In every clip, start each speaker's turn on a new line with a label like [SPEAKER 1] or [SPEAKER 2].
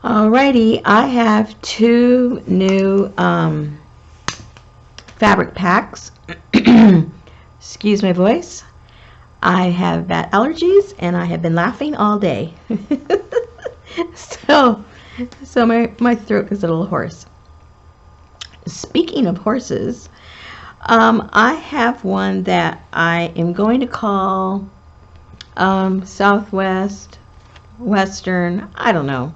[SPEAKER 1] Alrighty, I have two new fabric packs. Excuse my voice. I have bad allergies and I have been laughing all day. so my throat is a little hoarse. Speaking of horses, I have one that I am going to call Southwestern, I don't know.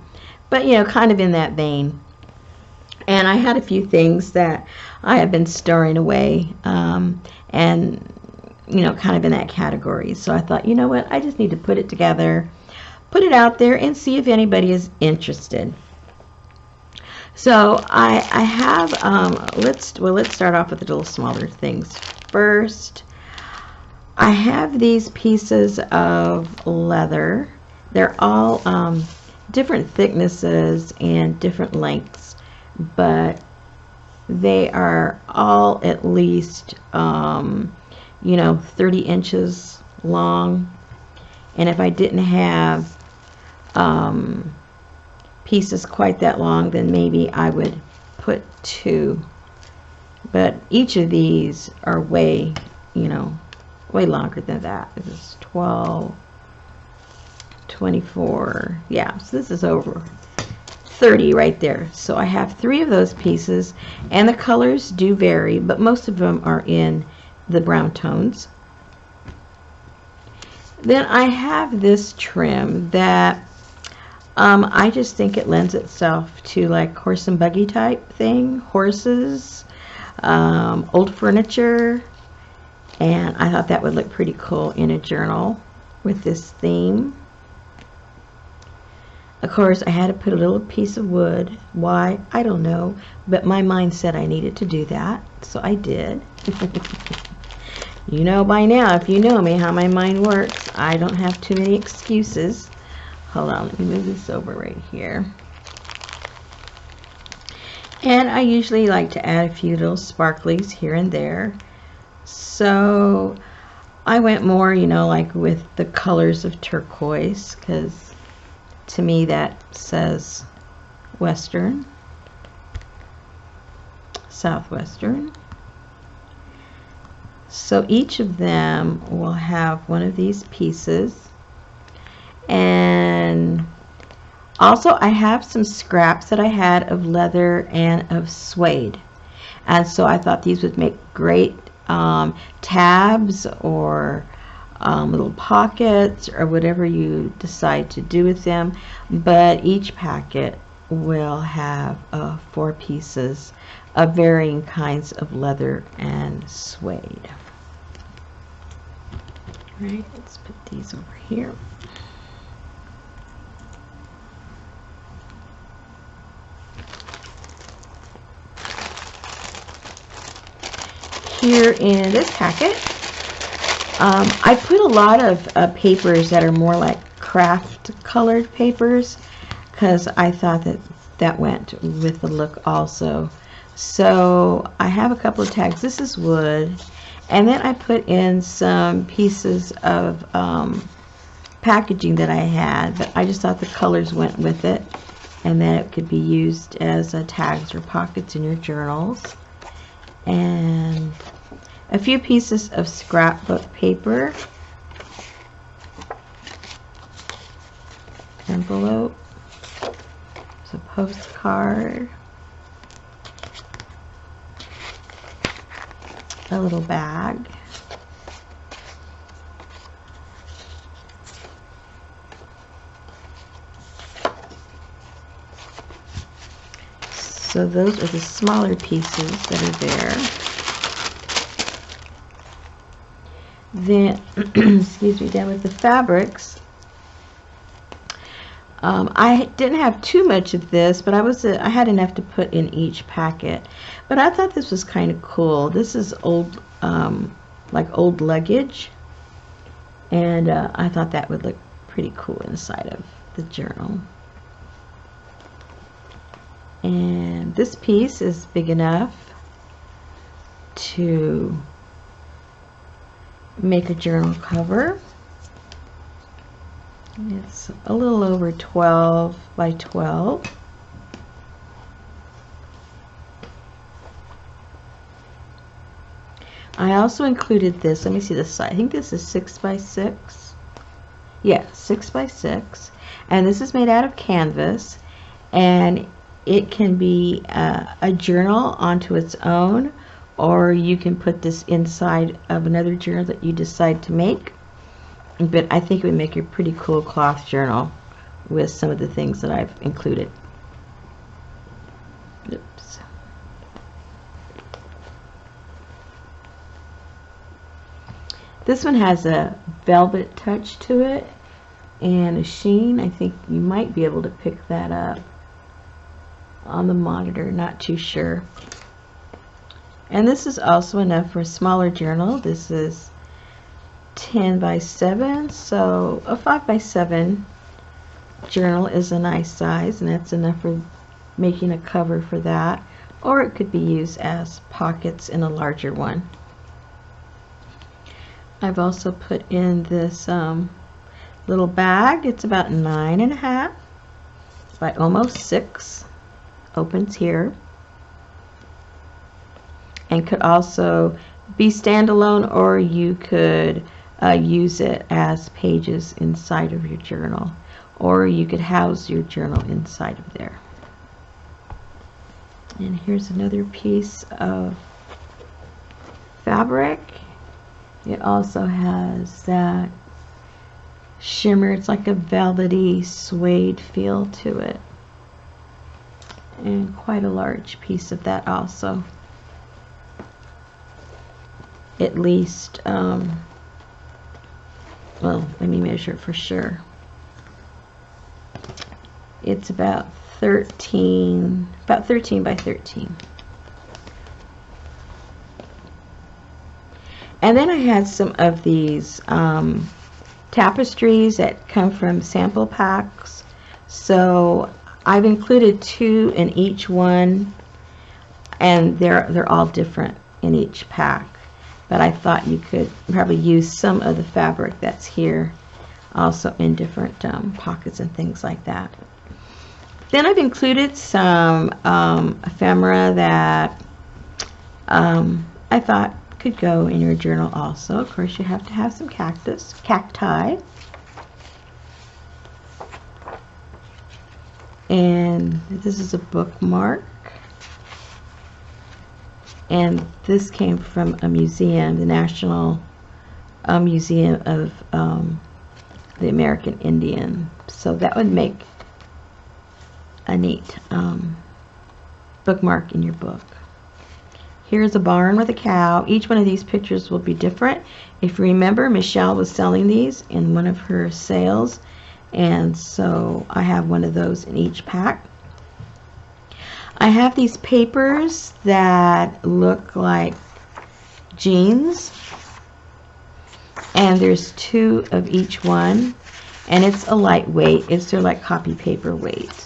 [SPEAKER 1] But, you know, kind of in that vein. And I had a few things that I have been storing away and, you know, kind of in that category. So I thought, you know what, I just need to put it together, put it out there, and see if anybody is interested. So I have, let's start off with the little smaller things first. I have these pieces of leather. They're all different thicknesses and different lengths, but they are all at least you know, 30 inches long. And if I didn't have pieces quite that long, then maybe I would put two, but each of these are way, you know, way longer than that. This is 12, 24, yeah, so this is over 30 right there. So I have 3 of those pieces, and the colors do vary, but most of them are in the brown tones. Then I have this trim that I just think it lends itself to like horse and buggy type thing, horses, old furniture, and I thought that would look pretty cool in a journal with this theme. Of course, I had to put a little piece of wood. Why? I don't know. But my mind said I needed to do that, so I did. You know by now, if you know me, how my mind works. I don't have too many excuses. Hold on, let me move this over right here. And I usually like to add a few little sparklies here and there. So I went more, you know, like with the colors of turquoise, because to me that says Western, Southwestern. So each of them will have one of these pieces. And also I have some scraps that I had of leather and of suede. And so I thought these would make great tabs or little pockets or whatever you decide to do with them. But each packet will have 4 pieces of varying kinds of leather and suede. All right, let's put these over here. Here in this packet, I put a lot of papers that are more like craft colored papers, because I thought that that went with the look also. So I have a couple of tags. This is wood, and then I put in some pieces of packaging that I had, but I just thought the colors went with it, and that it could be used as tags or pockets in your journals. And a few pieces of scrapbook paper, envelope, it's a postcard, a little bag, so those are the smaller pieces that are there. Then, excuse me, down with the fabrics, I didn't have too much of this, but I had enough to put in each packet. But I thought this was kind of cool. This is old, like old luggage, and I thought that would look pretty cool inside of the journal. And this piece is big enough to make a journal cover. It's a little over 12 by 12. I also included this. Let me see the size. I think this is 6 by 6. Yeah, 6 by 6. And this is made out of canvas. And it can be a journal onto its own, or you can put this inside of another journal that you decide to make. But I think it would make a pretty cool cloth journal with some of the things that I've included. Oops. This one has a velvet touch to it and a sheen. I think you might be able to pick that up on the monitor, not too sure. And this is also enough for a smaller journal. This is 10 by 7, so a 5 by 7 journal is a nice size, and that's enough for making a cover for that, or it could be used as pockets in a larger one. I've also put in this little bag. It's about 9.5 by almost 6. Opens here, and could also be standalone, or you could use it as pages inside of your journal, or you could house your journal inside of there. And here's another piece of fabric. It also has that shimmer. It's like a velvety suede feel to it, and quite a large piece of that also. At least, well, let me measure it for sure. It's about 13 by 13. And then I had some of these tapestries that come from sample packs. So I've included 2 in each one, and they're all different in each pack. But I thought you could probably use some of the fabric that's here also in different pockets and things like that. Then I've included some ephemera that I thought could go in your journal also. Of course, you have to have some cacti. And this is a bookmark. And this came from a museum, the National Museum of the American Indian. So that would make a neat bookmark in your book. Here's a barn with a cow. Each one of these pictures will be different. If you remember, Michelle was selling these in one of her sales, and so I have one of those in each pack. I have these papers that look like jeans, and there's 2 of each one, and it's a lightweight. It's their like copy paper weight.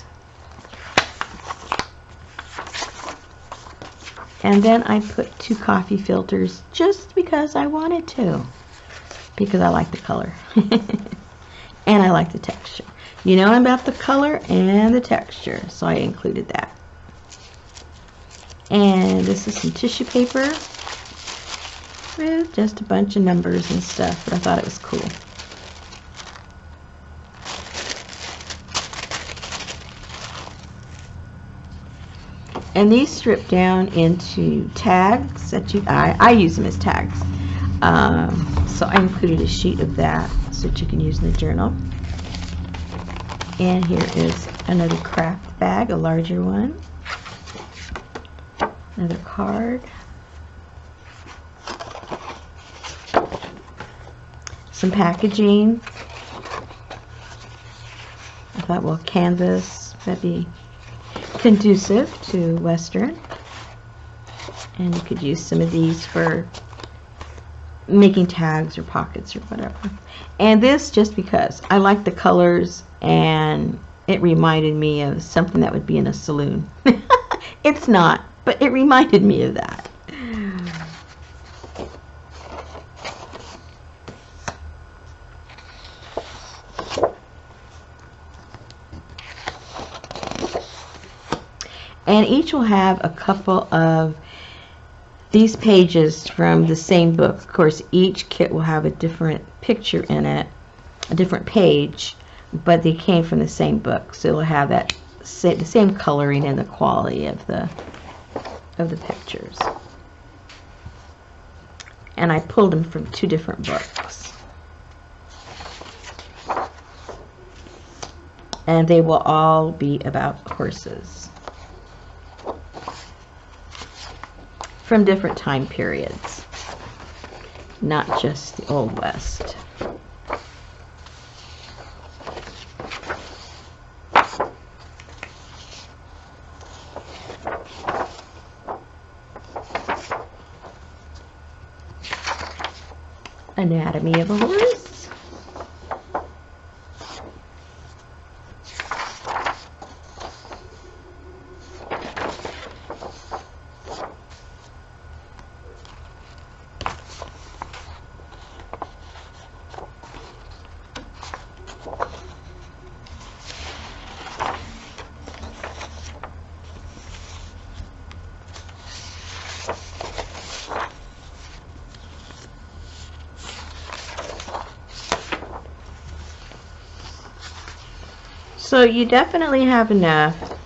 [SPEAKER 1] And then I put 2 coffee filters just because I wanted to, because I like the color and I like the texture. You know about the color and the texture, so I included that. And this is some tissue paper with just a bunch of numbers and stuff, but I thought it was cool. And these strip down into tags that I use them as tags. So I included a sheet of that so that you can use in the journal. And here is another craft bag, a larger one. Another card. Some packaging. I thought, well, canvas, that'd be conducive to Western. And you could use some of these for making tags or pockets or whatever. And this just because I like the colors, and it reminded me of something that would be in a saloon. It's not, but it reminded me of that. And each will have a couple of these pages from the same book. Of course, each kit will have a different picture in it, a different page, but they came from the same book, so it'll have that the same coloring and the quality of the pictures. And I pulled them from 2 different books. And they will all be about horses from different time periods, not just the Old West. Anatomy of a horse. So you definitely have enough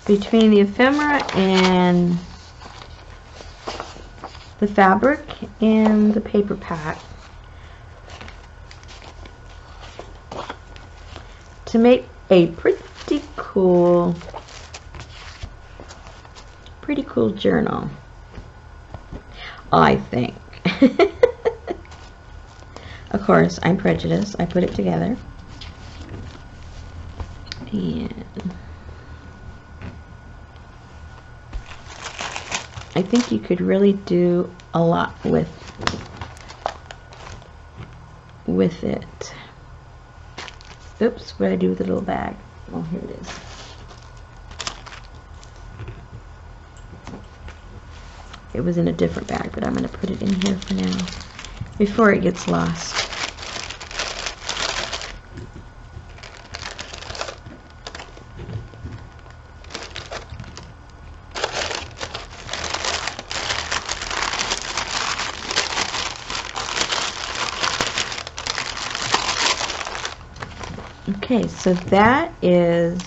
[SPEAKER 1] between the ephemera and the fabric and the paper pack to make a pretty cool journal, I think. Of course, I'm prejudiced. I put it together. And I think you could really do a lot with it. Oops, what did I do with the little bag? Oh, here it is. It was in a different bag, but I'm going to put it in here for now before it gets lost. Okay, so that is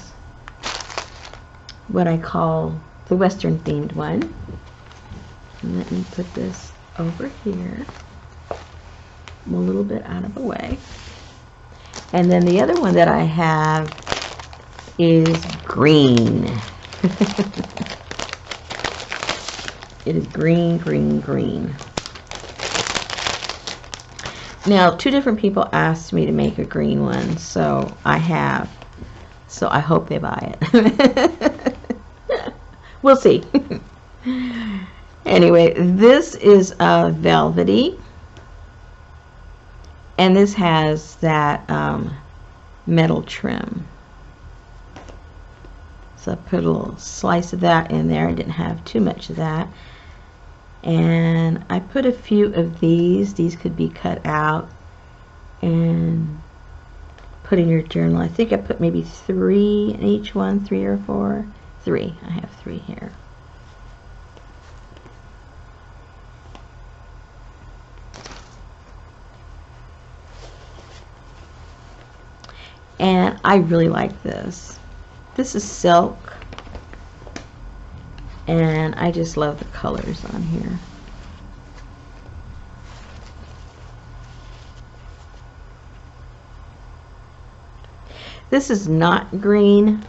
[SPEAKER 1] what I call the Western themed one. And let me put this over here. I'm a little bit out of the way. And then the other one that I have is green. It is green, green, green. Now, 2 different people asked me to make a green one, so I have. So I hope they buy it. We'll see. Anyway, this is a velvety, and this has that metal trim. So I put a little slice of that in there. I didn't have too much of that. And I put a few of these. These could be cut out and put in your journal. I think I put maybe 3 in each one, 3 or 4. 3. I have 3 here. And I really like this. This is silk. And I just love the colors on here. This is not green,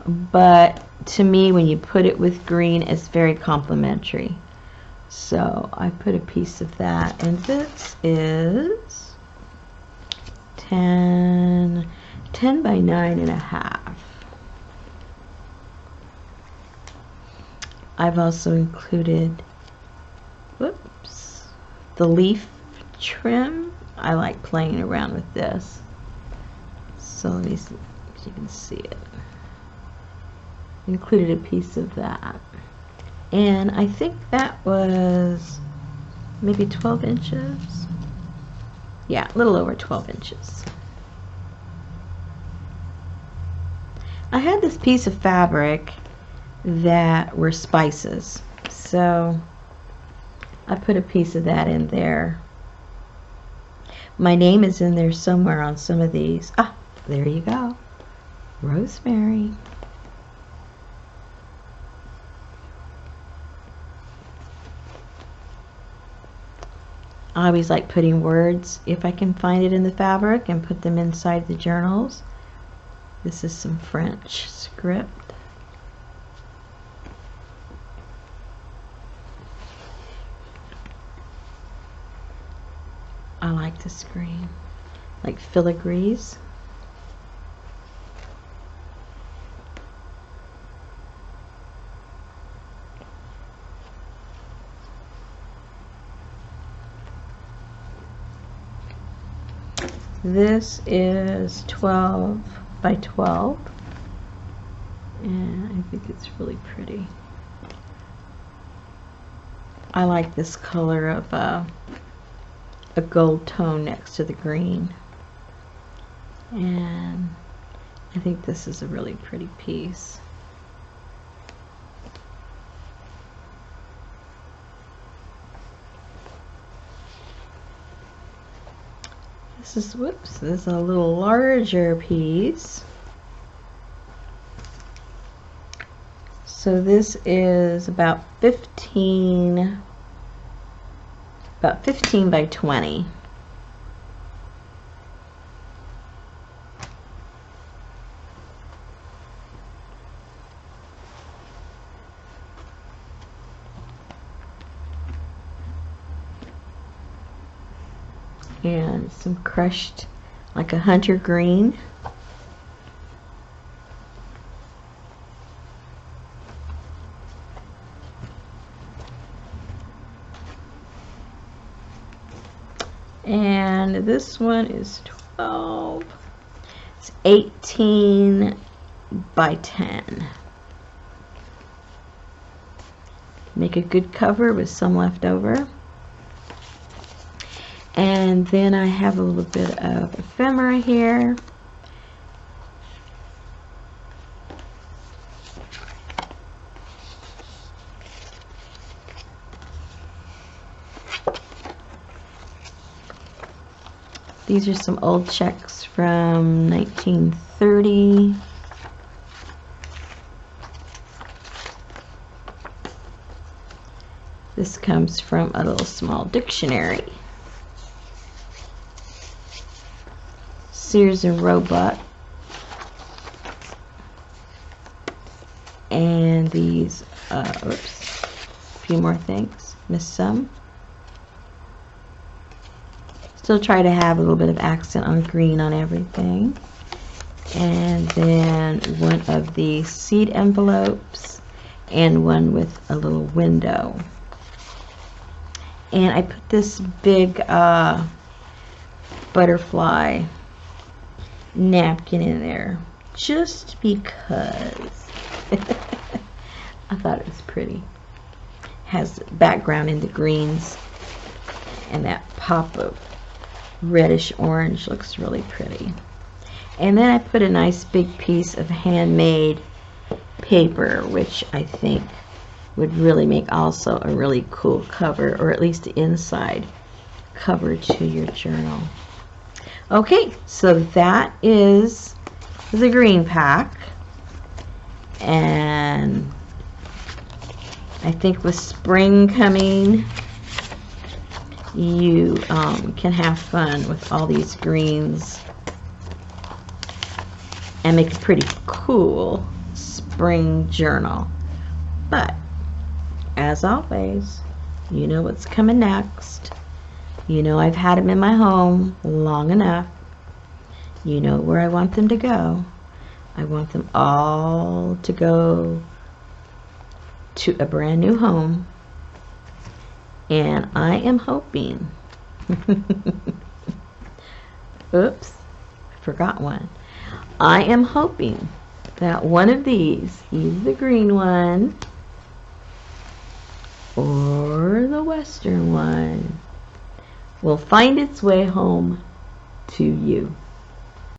[SPEAKER 1] but to me, when you put it with green, it's very complimentary. So I put a piece of that, and this is 10 by 9.5. I've also included, whoops, the leaf trim. I like playing around with this. So let me see if you can see it. Included a piece of that. And I think that was maybe 12 inches. Yeah, a little over 12 inches. I had this piece of fabric that were spices. So I put a piece of that in there. My name is in there somewhere on some of these. Ah, there you go. Rosemary. I always like putting words, if I can find it in the fabric, and put them inside the journals. This is some French script. I like this green, like filigrees. This is 12 by 12, and I think it's really pretty. I like this color of a gold tone next to the green, and I think this is a really pretty piece. This is, whoops, this is a little larger piece. So this is about 15 by 20. And some crushed, like a hunter green. And this one is 12. It's 18 by 10. Make a good cover with some left over. And then I have a little bit of ephemera here. These are some old checks from 1930. This comes from a little small dictionary. Sears and Roebuck. And these, oops, a few more things. Missed some. Still try to have a little bit of accent on green on everything. And then one of the seed envelopes and one with a little window. And I put this big butterfly napkin in there just because I thought it was pretty. Has background in the greens, and that pop of reddish orange looks really pretty. And then I put a nice big piece of handmade paper, which I think would really make also a really cool cover, or at least the inside cover to your journal. Okay, so that is the green pack, and I think with spring coming, you can have fun with all these greens and make a pretty cool spring journal. But as always, you know what's coming next. You know I've had them in my home long enough. You know where I want them to go. I want them all to go to a brand new home. And I am hoping, oops, I forgot one. I am hoping that one of these, either the green one or the western one, will find its way home to you.